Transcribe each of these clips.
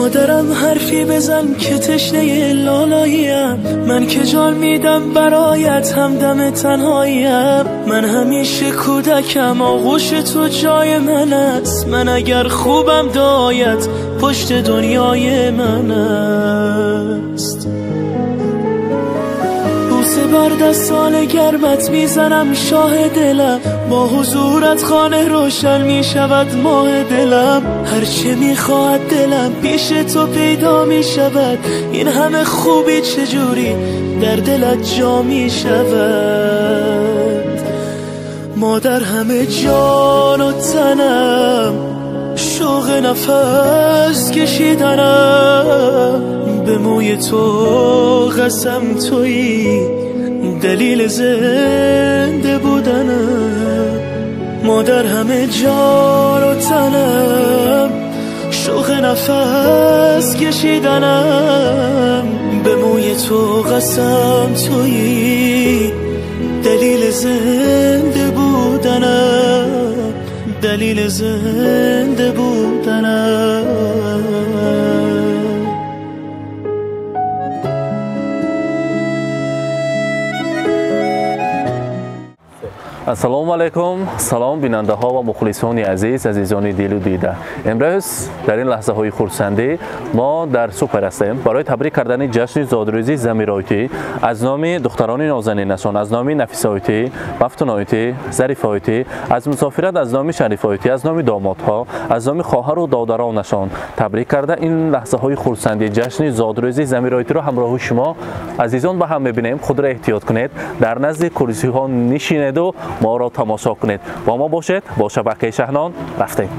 مادرم حرفی بزن که تشنه لالاییم، من که جان میدم برایت همدم تنهاییم. من همیشه کودکم آغوش تو جای من است، من اگر خوبم دایت پشت دنیای من است. بوسه بر دستان گرمت میزنم شاه دلم، با حضورت خانه روشن میشود ماه دلم. هرچه میخواهد دلم پیش تو پیدا میشود، این همه خوبی چجوری در دلت جا میشود. مادر همه جان و تنم، شوق نفس کشیدنم، به موی تو قسم تویی دلیل زنده بودنم. مادر همه جان و تنم، شوق نفس کشیدنم، به موی تو قسم تویی دلیل زنده بودنم، دلیل زنده بودنم. السلام علیکم، سلام بیننده ها و مخلصان عزیز، عزیزان دل و دیده. امروز در این لحظه های خرسندی ما در سوپر هستیم برای تبریک کردن جشن زادروزی زمیر آیتی از نام دختران نازنینشان، از نام نفیس آیتی، مفتون آیتی، ظریف آیتی، از مسافرت از نام شریف آیتی، از نام دامادها، از نام خواهر و دادرانشان تبریک کرده این لحظه های خرسندی جشن زادروزی زمیر آیتی را همراه شما عزیزان با هم می‌بینیم. خود را احتیاط کنید، در نزد کرسی ها نشینید و ما را تماشا کنید. با ما باشید، با شبکه شهنان رفتیم.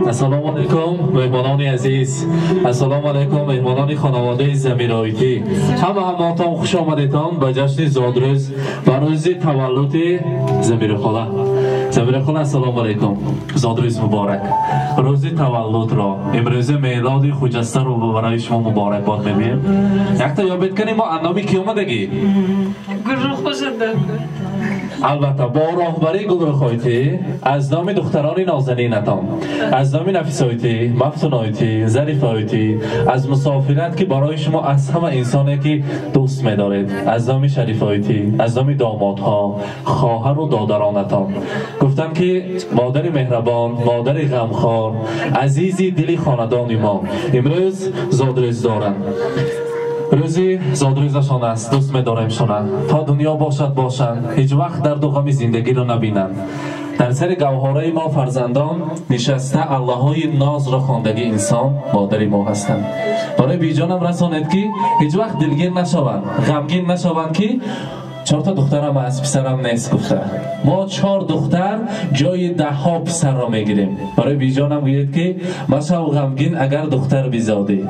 السلام علیکم مهمانان عزیز، السلام علیکم مهمانان خانواده زمیر آیتی. همتان خوش آمدیدان به جشن زادروز و روز تولد زمیر خاله. زمیر خاله السلام علیکم، زادروز مبارک. روز تولد را امروز میلاد خجسته رو برای شما مبارکباد میگیم. یک تا یاد کنیم ما اندامی کی اومدگی؟ گروه خوشنده. البته با راهبری گلرخ آیتی از نام دختران نازنینتان، از نام نفیس آیتی، مفتون آیتی، ظریف آیتی، از مسافرت که برای شما از همه انسانی که دوست می‌دارید، از نام شریف آیتی، از نام دامادها، خواهر و دادرانتان گفتم که مادر مهربان، مادر غمخوار، عزیزی دلی خاندان ما امروز زادروز دارند. روزی زادروزشان است، دوست می‌داریم شما تا دنیا باشند، هیچ وقت درد و غم زندگی رو نبینند. در سر گوهرای ما فرزندان نشسته الله‌های ناز را خواندگی انسان مادر ما هستند. برای بیجانم رسانید که هیچ وقت دلگیر نشوند، غمگین نشوند که 4 تا دخترم از پسرم نیست گفته. ما 4 دختر جای 10 ها پسر را میگیریم. برای بیجانم گوید که مشو غمگین اگر دختر بیزادی،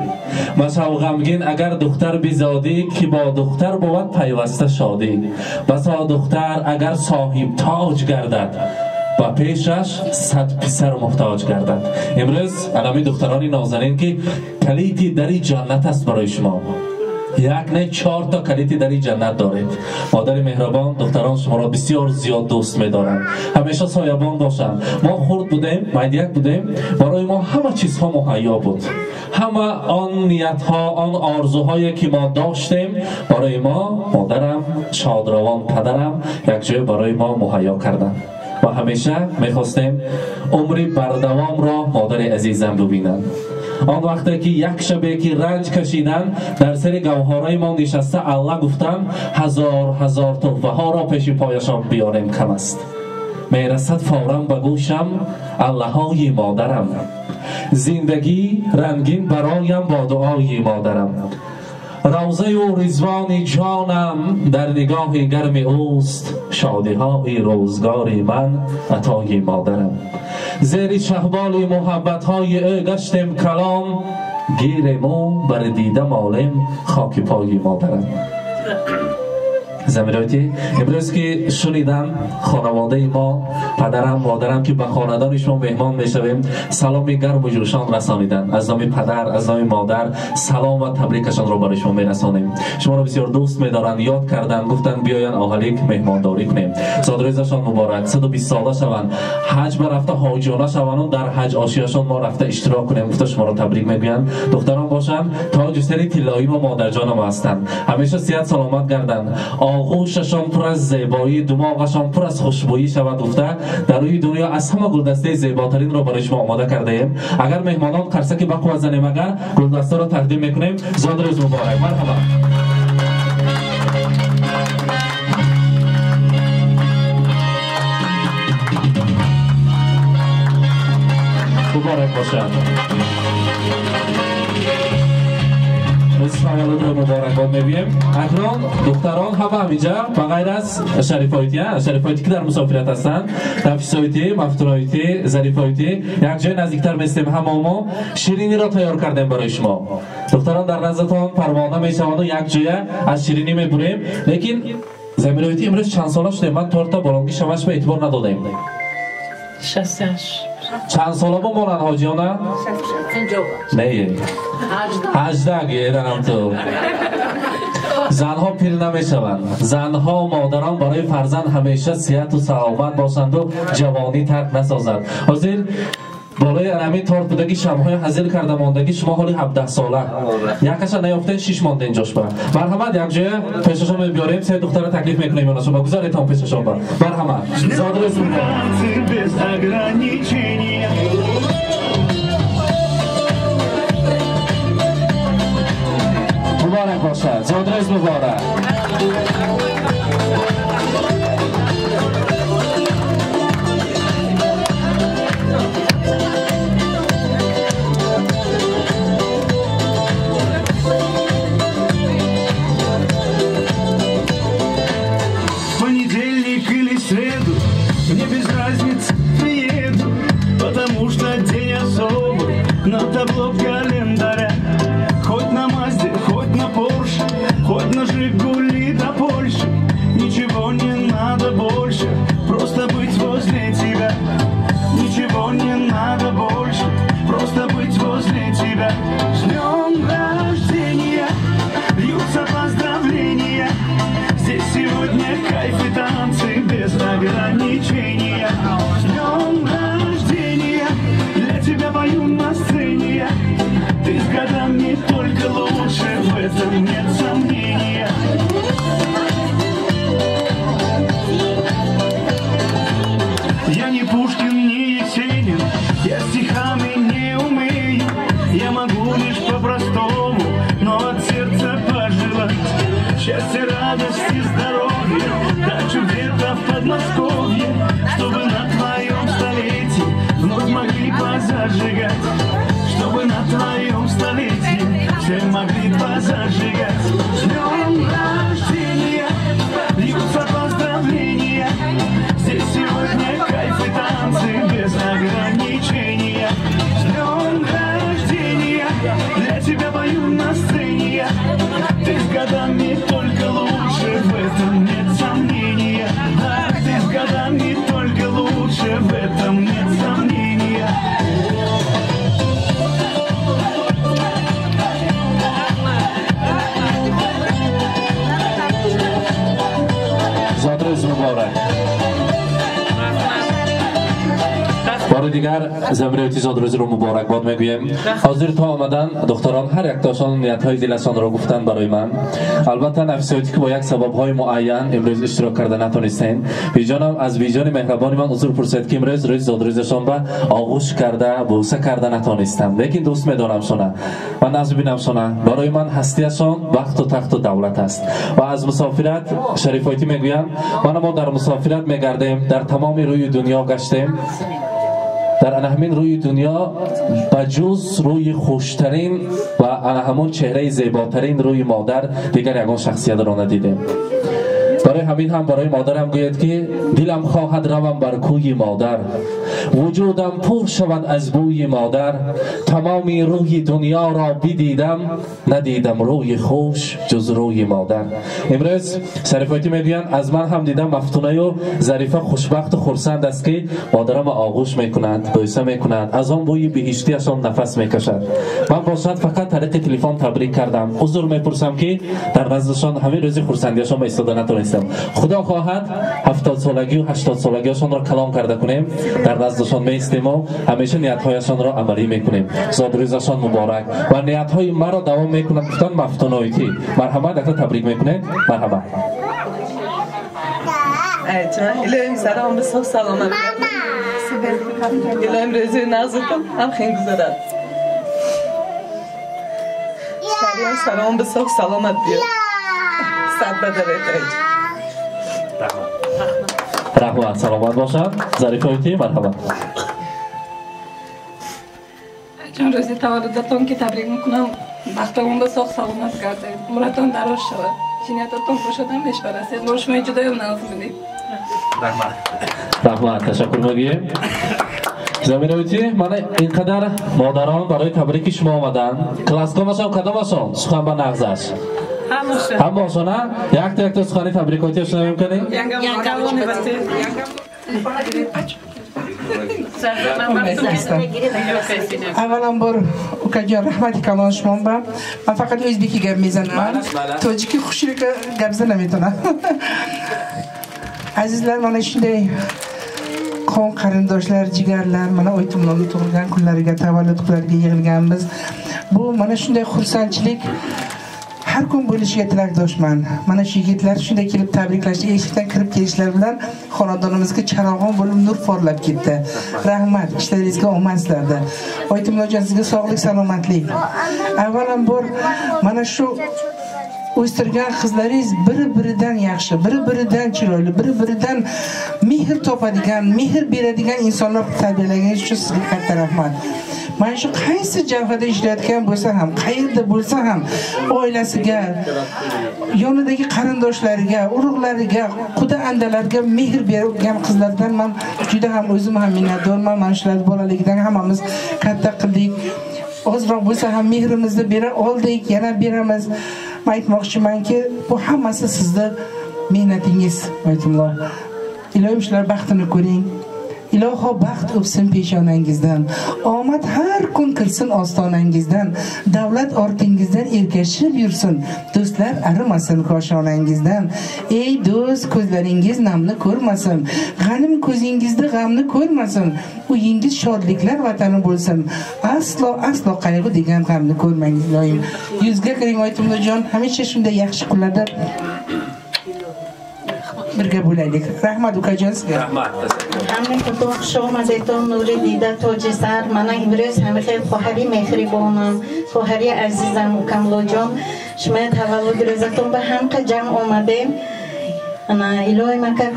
مشو غمگین اگر دختر بیزادی که با دختر بود پیوسته شادی. بسا دختر اگر صاحب تاج گردد و پیشش 100 پسر محتاج گردد. امروز علمی دختران نازنین که کلیدی در جنت است برای شما. یک نه 4 تا کلیدی در جنت دارید. مادر مهربان دختران شما را بسیار زیاد دوست می‌دارند. همیشه سایبان باشند. ما خرد بودیم، مایدیک بودیم، برای ما همه چیزها مهیا بود. همه آن نیت‌ها، آن آرزوهایی که ما داشتیم برای ما مادرم، شادروان پدرم یک جای برای ما مهیا کردند. و همیشه می‌خواستیم عمری بردوام را مادر عزیزم ببینند. آن وقتی که یک شبه که رنج کشیدن در سر گوهرای ما نشسته الله گفتن هزار تحفه ها را پیش پایشان بیاریم کم است. میرسد فورا به گوشم الله های مادرم، زندگی رنگین برایم با دعای مادرم. روزه و رضوان جانم در نگاه گرم اوست، شادی های روزگار من عطای مادرم. زیر چهبال محبت های او گشتم کلام، گیر مو بر دیده مالم خاک پای مادرم. زمیرایتی امروز که شنیدم خانواده ما پدرم مادرم که به خاندان شما مهمان میشویم سلامی گرم و جوشان رسانیدن. از نام پدر از نام مادر سلام و تبریکشان رو برای شما میرسانیم. شما رو بسیار دوست می‌دارن، یاد کردن گفتن بیاین آهالیک مهمانداری کنیم. زادروزشان مبارک 120 ساله شوند، حج برفته حاجیانه شوند و در حج عاشیشان ما رفته اشتراک کنیم. گفته شما رو تبریک میگوین. دختران باشن تاج سری طلایی و مادر جانم هستند، همیشه صحت سلامت گردن، آغوششان پر از زیبایی، دماغشان پر از خوشبویی شود. گفته در روی دنیا از همه گلدسته زیباترین رو برای شما آماده کرده ایم. اگر مهمانان قرصک بقو بزنیم اگر گلدسته رو تقدیم میکنیم. زادروز مبارک. مرحبا. مبارک باشد. تولد رو مبارکباد میگیم. اکنون دختران همه همینجا بغیر از شریفایتی که در مسافرت هستند، نفیسایتی، مفتونایتی، ظریفایتی یک جای نزدیکتر میستیم. همه ما شیرینی را تیار کردیم برای شما. دختران در نزدتان پروانه میشوند و یک جای از شیرینی میبریم. لیکن زمیرایتی امروز چند ساله شده؟ من تورتا بلندگی شماش به اعتبار ندادیم. 68. چند ساله با مانند حاجیانه؟ نه 18 گیرم تو. زنها پیر نمیشوند. زنها و مادران برای فرزند همیشه صحت و سلامت باشند و جوانی ترک نسازند. حاضر بالای همین تارت بودگی شمهای حاضر کرده ماندگی شما حالی 17 ساله یکش نیافته 6 مانده اینجاش با مرحمت یک جای پیششون بیاریم. سه دختر تکلیف میکنیم اونا شما گذارید تا پیششون با مرحمت. زادروز مبارک باشد. زادروز مبارک. На табло календаря, хоть на Мазде, хоть на Порше, хоть на Жигули до Польши, ничего не надо больше, просто быть возле тебя. Ничего не надо больше, просто быть возле тебя. С днем рождения льются поздравления, здесь сегодня кайф и танцы без ограничения. С днем рождения для тебя пою на сцене, ты с годами только лучше, в этом нет сомнения. Я не Пушкин, не Есенин, я стихами не умею, я могу лишь по-простому, но от сердца пожелать счастья, радости, здоровья, дачу где-то в Подмосковье, чтобы на твоем столетии вновь могли позажигать, чтобы на твоем столетии все могли позажигать. С днем рождения льются поздравления, здесь сегодня кайф и танцы без ограничения. С днем рождения для тебя пою на сцене, ты с годами только лучше, в этом нет сомнения. Да, ты с годами только лучше, в этом нет сомнения. زادروز مبارک. بار دیگر زمیرایتی زادروز رو مبارک باد میگویم. حاضر تا آمدن دختران هر یک تاشان نیت‌های دلشان را گفتن برای من. البته نفسیاتی که با یک سبب‌های معین امروز اشتراک کرده نتونستین. ویجانم از ویجان مهربانی من عذر پرسید که امروز روز زادروزشان به آغوش کرده بوسه کرده نتونستم. لیکن دوست می‌دارم شونه و ناز ببینم شونه. برای من هستیشان وقت و تخت و دولت است. و از مسافرت شریفایتی میگویم ما در مسافرت میگردیم، در تمام روی دنیا گشتیم. در همین روی دنیا بجز روی خوشترین و همون چهره زیباترین روی مادر دیگر یگان شخصیت را ندیدیم. برای همین هم برای مادرم گوید که دلم خواهد روم بر کوی مادر، وجودم پر شود از بوی مادر. تمامی روی دنیا را بدیدم، ندیدم روی خوش جز روی مادر. امروز شریفایتی میگوین از من هم دیدم مفتونه و ظریفه خوشبخت و خرسند است که مادرم آغوش میکنند، بوسه میکنند، از آن بوی بهشتیشان نفس میکشد. من باشد فقط طریق تلفن تبریک کردم. عذر میپرسم که در نزدشان همین روزی خرسندیشان ایستاده نتونستم. خدا خواهد 70 سالگی و 80 سالگیشان را کلام کرده کنیم، در نزدشان میستیم و همیشه نیتهایشان را عملی میکنیم. زاد روزشان مبارک و نیتهای مرا دوام میکنند. گفتن مفتونایتی مرحبا دکتر تبریک میکنه. مرحبا الهیم سلام به صحت سلامت. الهیم رزوی نازکم هم خیلی گذارد. شریان سلام به صحت سلامت بیاد. صد بدرید. رحمت سلامت باشد. ظریفایتی مرحبا. چون روزی تولدتون که تبریک میکنم، وقتمون به صحت سلامت گردید، عمرتون دراز شود، جنیاتتون خوشتون بیش برسید، برشمای جدایی ناز بدید. رحمت تشکر میگیم. زمینویتی من اینقدر مادران برای تبریک شما آمدن. کلاسکامشان کدامشان سخن به نغزش هم باشه نه؟ یک تا سخنی تبریکاتی شما میکنی؟ اولا بار اوکاجان رحمتی کلان شما با من فقط ازبیکی گپ میزنم، توجیکی خوشی که گپ زن نمیتونم. عزیزlar mana shunday qon qarindoshlar, jigarlar, mana oytumlarni tug'ilgan kunlariga, tavallud kunlariga yig'ilganmiz. Bu mana shunday xursandchilik har kun bo'lishiga tilakdoshman. Mana shu yigitlar shunday kelib tabriklashdi, eshikdan kirib kelishlari bilan xonadonimizga charog'on bo'lib nur porlab ketdi. Rahmat, ishlaringizga omad sizlarda. Oytumlarjon sizga sog'lik, salomatlik. Avvalambor mana shu o'stirgan qizlaringiz biri-biridan yaxshi, biri-biridan chiroyli, biri-biridan mehr topadigan, mehr beradigan insonlar tarbiyalagingiz uchun sizga katta rahmat. Mana shu qaysi jabhada ishlayotgan bo'lsa ham, qayerda bo'lsa ham oilasiga, yonidagi qarindoshlariga, urug'lariga, quda andalariga mehr bergan qizlardan men juda ham o'zim ham minnatdorman. Mana shular bolaligidan hammamiz katta qildik. Ozroq bo'lsa ham mehrimizni bera oldik, yana beramiz. Men aytmoqchimanki, bu hammasi sizning mehnatingiz. Aytimlar. Ilohim shular baxtini ko'ring. Iloho baxt o'psin peshonangizdan. Omad har kun kirsin ostonangizdan. Davlat ortingizdan ergashib yursin. Do'stlar arimasin koshonangizdan. Ey do'st, ko'zlaringiz namni ko'rmasin. G'anim ko'zingizda g'amni ko'rmasin. Uyingiz shodliklar vatani bo'lsin. Aslo qayg'u degan g'amni ko'rmangiz ilohim. Yuzga kiring Oytumjon, hamisha shunday yaxshi kunlarda birga bo'laylik. Rahmat ukajon sizga. Rahmat. Hamma xudo xush omadetun, nuri dida toji sar. Mana imroz hamma xeyr xohari mehribonam, xohari azizam ukamlojon. Shuma tavallud ro'zatun ba hamqa jam omadem. Ana ilohim aka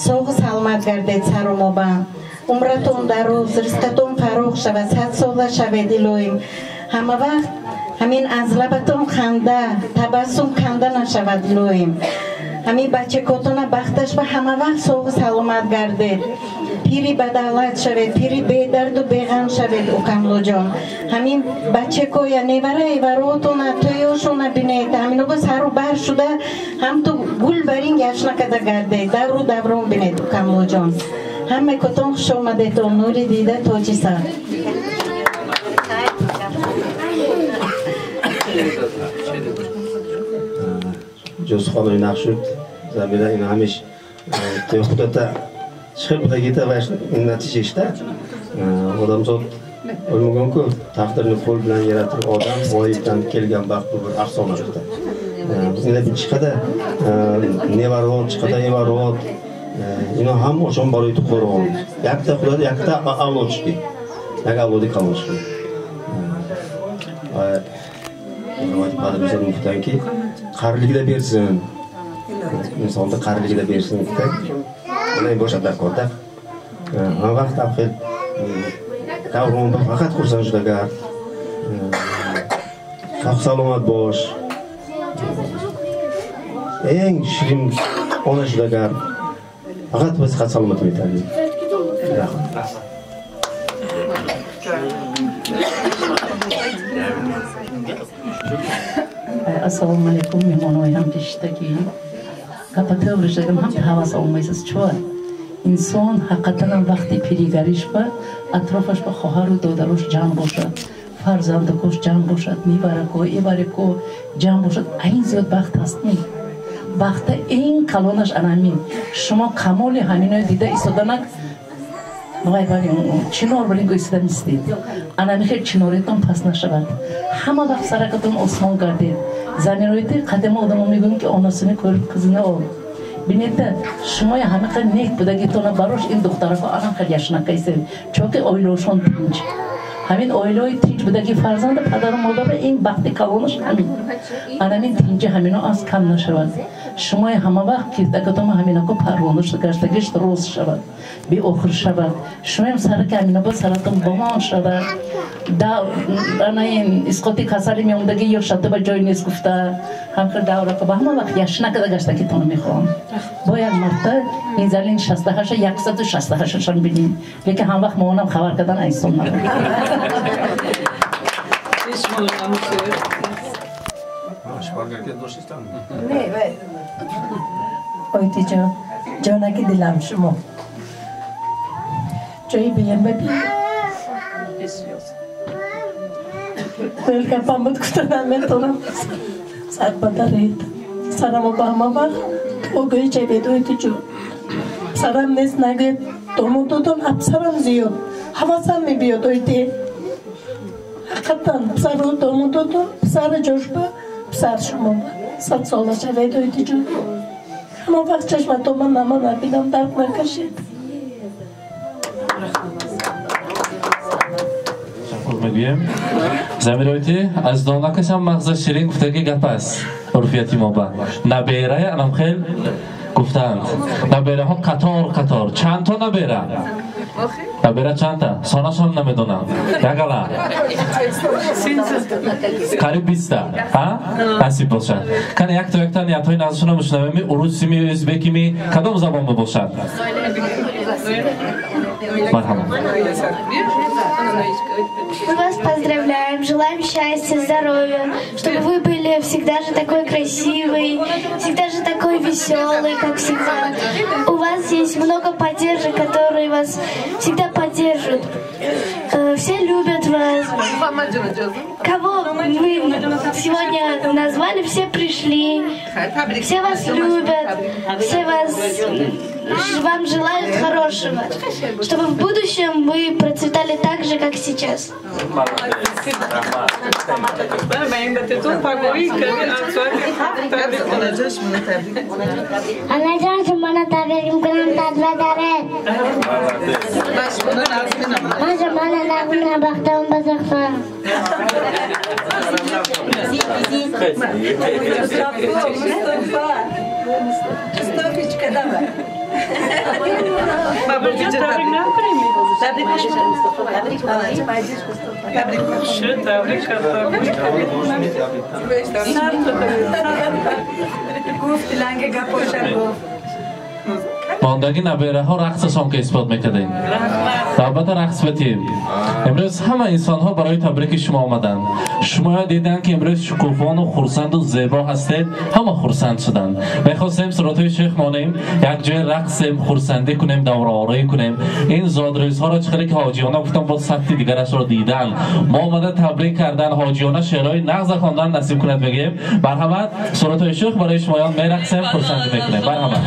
sog' salomat garded sarumoba. Umratun daroz, rizqatun farogh shavad, 100 sola shavad ilohim. Hamma vaqt hamin az labatun khanda, tabassum khanda nashavad ilohim. Hami bachcha kotona baxtash va hamma vaqt sog' salomat garded. Piri badavlat shaved, piri bedard u beg'am shaved ukamlojon. Hamin bachcha koya nevara evarotona toyoshona bined. Haminoga saru bar shuda ham tu gul baring yashnakada garded. Davru davron bined ukamlojon. Hamma koton xush omadetun, nuri dida toji sar. جز خانه نقشد زمینه این همیش توی خودتا چخیل بوده گیته و این نتیجه اشته آدم زود ölmügen ki takdirini kol bilen yaratır adam oyuktan kelgen baktı bir afsona çıktı. Bizde bir çıkada ne var o çıkada ne var o yine ham o şon barıydı koruğun. Yakta kudadı yakta avlo çıktı. Yak avlodu kalmış. Rahmat bana bize muhtemelen ki qarligi de bersin. Insonda qarligi de bersin dedik. Mana boshqa ko'rdik. Ha vaqt taqil. Davron faqat xursand judagar. Sog' salomat bo'sh. Eng shirin ona judagar. Faqat biz salomat bo'laylik. Assalomu alaykum mehmonlar ham tishdagi. Kapatib o'rishdim ham havas olmaysiz chua. İnsan haqiqatan vaqti pirigarish va atrofish va xohar va dodarosh jam bo'lsa, farzandi ko'sh jam bo'lsa, nevarako, evarako jam bo'lsa, ayin ziyod baxt hastmi. Baxtda eng kalonash anamin. Shuma kamoli haminoy dida isodanak Noy baling chinor bilan go'stam istaydi. Anami hech chinoreton past nashavad. Hamma vaqt sarakatun osmon gardid. Zamiroyda qadam odam میگن onasini ko'rib qizini ol. Bineta shuma hamaqa nek budagi tona barosh in doktorako anam qil yashnaqaysen. Chunki o'yloshon tinch. Hamin o'yloy tinch budagi farzand padar modar eng baxtli kalonash hamin. Anamin tinchi hamino az kam nashavad. Shuma hamma vaqt kirdakatoma haminako parvonosh gashtagish roz shavad. Bi oxir shavad. Shuma ham saraka haminako saraton bomon shavad. Da anayin isqoti kasali میومدگی یا شده به جای نیست گفته همکار دوره که به همه وقت یشنه که داشته که تونو میخوام با یک مرتبه این زلین 68 168 شان بینیم لیکن هم وقت مامانم خبر کردن ایسون نبود نه آیتی جانکی دلم شما جایی بیم ببین Welke pamut kutanan mentoram saat batarit saram obama ogoy chebet oitichu saram nes naget tomotodon apsaram ziyo havasam mebiyod oiti hakatan psaru tomotodon psara joshba psar shuma sat sola chebet oitichu hama vaqt chashmatoman naman abinam dark nakashid میگیم زمیرویتی از دانکش هم مغز شیرین گفته که گپ است عرفیتی ما با نبیره انم خیل گفتند نبیره ها قطار چند تا نبیره نبیره چند تا ساناش هم نمیدونم یکلا قریب 20 تا نصیب باشد کنه یک تا نیت نازشون هم مشنویمی اروسی می ازبکی می کدام زبان باشد مرحبا Мы вас поздравляем, желаем счастья, здоровья, чтобы вы были всегда же такой красивый, всегда же такой веселый, как всегда. У вас есть много поддержек, которые вас всегда поддержат. Все любят вас. Кого вы сегодня назвали, все пришли. Все вас любят, все вам желают хорошего, чтобы в будущем вы процветали так же, как сейчас. Anajan semana tabir mungkin tadra dare. Macam mana nak nak bakta membazakfa. Babacığım tebrik ne yapayım? Tebrik باندگی نبیره ها رقصشان که اثبات میکردیم البته رقص بتیم امروز همه انسان ها برای تبریک شما آمدن شما دیدن که امروز شکوفان و خرسند و زیبا هستید همه خرسند شدن میخواستیم سراتای شیخ مانیم یک جای رقصیم خرسندی کنیم دوره آرایی کنیم این زادروز ها را چخیلی که حاجیانه گفتم با سختی دیگرش را دیدن ما آمده تبریک کردن حاجیانه شعرهای نغز خواندن نصیب کند بگیم برحمد سراتای شیخ برای شمایان میرقصیم خرسندی میکنیم برحمد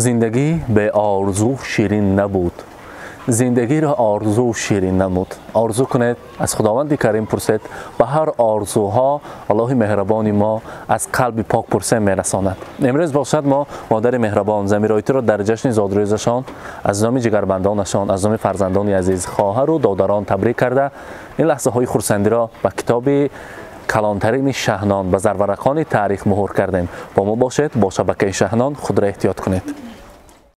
زندگی به آرزو شیرین نبود. زندگی را آرزو شیرین نمود. آرزو کنید، از خداوند کریم پرسید، به هر آرزوها الله مهربانی ما از قلب پاک پرسه میرساند. امروز باشد ما مادر مهربان زمیرایتی را در جشن زادروزشان از نام جگربندانشان، از نام فرزندان عزیز، خواهر و دادران تبریک کرده این لحظه های خرسندی را به کتاب کلانترین شهنان به زرورقان تاریخ مهر کردیم. با ما باشید، با شبکه شهنان خود را احتیاط کنید.